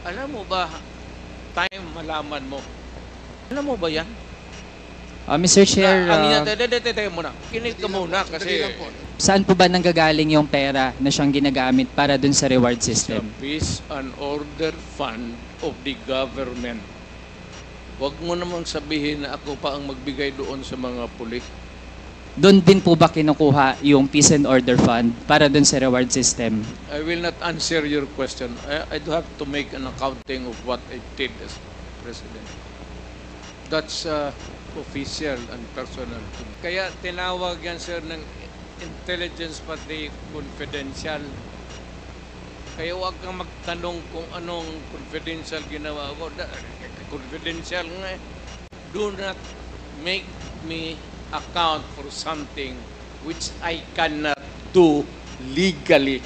Alam mo ba, time malaman mo. Alam mo ba yan? Mr. Chair, Teka muna. Kinig ka muna kasi saan po ba nanggagaling yung pera na siyang ginagamit para dun sa reward sa system? peace and order fund of the government. Huwag mo namang sabihin na ako pa ang magbigay doon sa mga pulis. Doon din po ba kinukuha yung Peace and Order Fund para dun sa reward system? I will not answer your question. I do have to make an accounting of what I did as president. That's official and personal. Kaya tinawag yan, sir, ng intelligence pati confidential. Kaya huwag kang magtanong kung anong confidential ginawa ko. Confidential nga eh. Do not make me account for something which I cannot do legally.